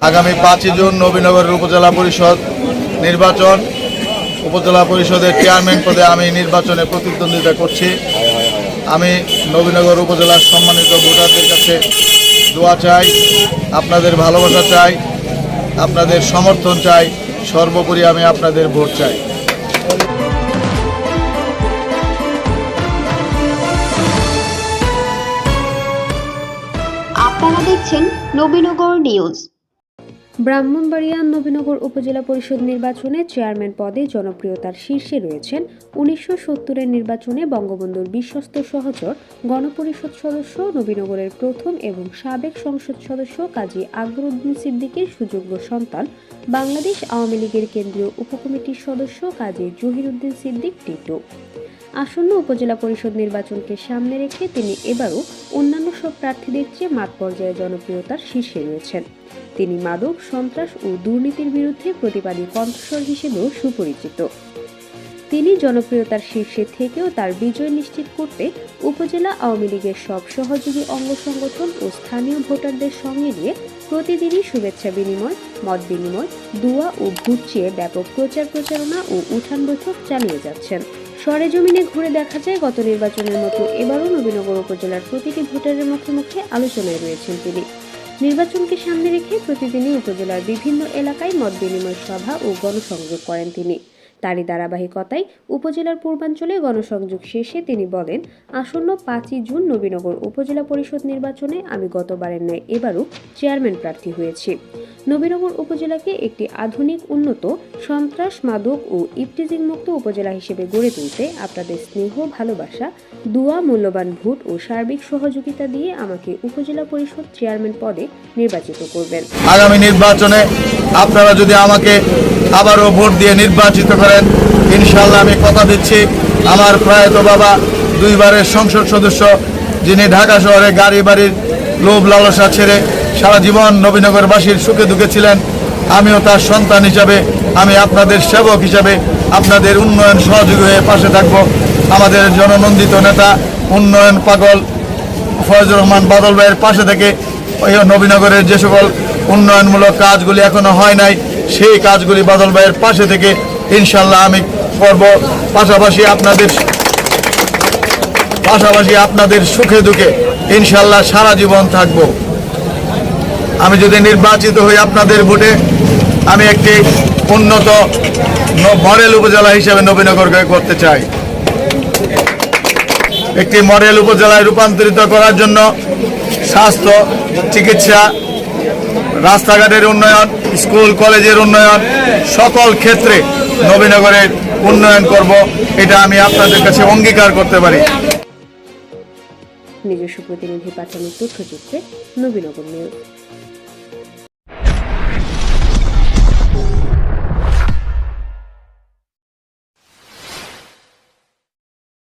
আগামী 5 জুন নবীনগরের উপজেলা পরিষদ নির্বাচন। উপজেলা পরিষদের চেয়ারম্যান পদে আমি নির্বাচনে প্রতিদ্বন্দ্বিতা করছি। আমি নবীনগর উপজেলার সম্মানিত ভোটারদের কাছে দোয়া চাই, আপনাদের ভালোবাসা চাই, আপনাদের সমর্থন চাই, সর্বোপরি আমি আপনাদের ভোট চাই। আপনারা দেখছেন নবীনগর নিউজ। ব্রাহ্মণবাড়িয়া নবীনগর উপজেলা পরিষদ নির্বাচনে চেয়ারম্যান পদে জনপ্রিয়তার শীর্ষে রয়েছেন 1970-এর নির্বাচনে বঙ্গবন্ধুর বিশ্বস্ত সহচর গণপরিষদ সদস্য, নবীনগরের প্রথম এবং সাবেক সংসদ সদস্য কাজী আকবরউদ্দিন সিদ্দিকীর সুযোগ্য সন্তান, বাংলাদেশ আওয়ামী লীগের কেন্দ্রীয় উপকমিটির সদস্য কাজী জহিরুদ্দিন সিদ্দিক টিটু। আসন্ন উপজেলা পরিষদ নির্বাচনকে সামনে রেখে তিনি এবারও অন্যান্য সব প্রার্থীদের চেয়ে মাঠ পর্যায়ে জনপ্রিয়তার শীর্ষে রয়েছেন। তিনি মাদক, সন্ত্রাস ও দুর্নীতির বিরুদ্ধে প্রতিবাদী কণ্ঠস্বর হিসেবেও সুপরিচিত। তিনি জনপ্রিয়তার শীর্ষে থেকেও তার বিজয় নিশ্চিত করতে উপজেলা আওয়ামী লীগের সব সহযোগী অঙ্গ সংগঠন ও স্থানীয় ভোটারদের সঙ্গে নিয়ে প্রতিদিনই শুভেচ্ছা বিনিময়, মত বিনিময়, দোয়া ও ভোট চেয়ে ব্যাপক প্রচারণা ও উঠান বৈঠক চালিয়ে যাচ্ছেন। সরেজমিনে ঘুরে দেখা যায়, গত নির্বাচনের মতো এবারও নবীনগর উপজেলার প্রতিটি ভোটারের মুখে মুখে আলোচনায় রয়েছেন তিনি। নির্বাচনকে সামনে রেখে প্রতিদিনই উপজেলার বিভিন্ন এলাকায় মত বিনিময় সভা ও গণসংযোগ করেন তিনি। তারই ধারাবাহিকতায় উপজেলার পূর্বাঞ্চলে গণসংযোগ শেষে তিনি বলেন, আসন্ন 5 জুন নবীনগর উপজেলা পরিষদ নির্বাচনে আমি গতবারের ন্যায় এবারও চেয়ারম্যান প্রার্থী হয়েছি। নবীনগর উপজেলাকে একটি আধুনিক, উন্নত, সন্ত্রাস, মাদক ও ইফটিজিং মুক্ত উপজেলা হিসেবে গড়ে তুলতে আপনাদের স্নেহ, ভালোবাসা, দোয়া, মূল্যবান ভোট ও সার্বিক সহযোগিতা দিয়ে আমাকে উপজেলা পরিষদ চেয়ারম্যান পদে নির্বাচিত করবেন। আগামী নির্বাচনে আপনারা যদি আমাকে আবারও ভোট দিয়ে নির্বাচিত করেন, ইনশাআল্লাহ আমি কথা দিচ্ছি, আমার প্রয়াত বাবা 2 বারের সংসদ সদস্য, যিনি ঢাকা শহরে গাড়ি বাড়ির লোভ লালসা ছেড়ে সারা জীবন নবীনগরবাসীর সুখে দুঃখে ছিলেন, আমিও তার সন্তান হিসাবে, আমি আপনাদের সেবক হিসাবে আপনাদের উন্নয়ন সহযোগী হয়ে পাশে থাকব। আমাদের জননন্দিত নেতা, উন্নয়ন পাগল ফয়জুর রহমান বাদল ভাইয়ের পাশে থেকে ওই নবীনগরের যে সকল উন্নয়নমূলক কাজগুলি এখনো হয় নাই, সেই কাজগুলি বাদল ভাইয়ের পাশে থেকে ইনশাল্লাহ আমি করব। পাশাপাশি আপনাদের সুখে দুঃখে ইনশাল্লাহ সারা জীবন থাকব। আমি যদি নির্বাচিত হই আপনাদের ভোটে, আমি একটি উন্নত মডেল উপজেলা হিসেবে নবীনগরকে করতে চাই। একটি মডেল উপজেলায় রূপান্তরিত করার জন্য স্বাস্থ্য, চিকিৎসা, রাস্তাঘাটের উন্নয়ন, স্কুল কলেজের উন্নয়ন, সকল ক্ষেত্রে নবীনগরের উন্নয়ন করব, এটা আমি আপনাদের কাছে অঙ্গীকার করতে পারি। নিজস্ব প্রতিনিধি পাঠানোর তথ্যচিত্রে নবীনগর নিউজ।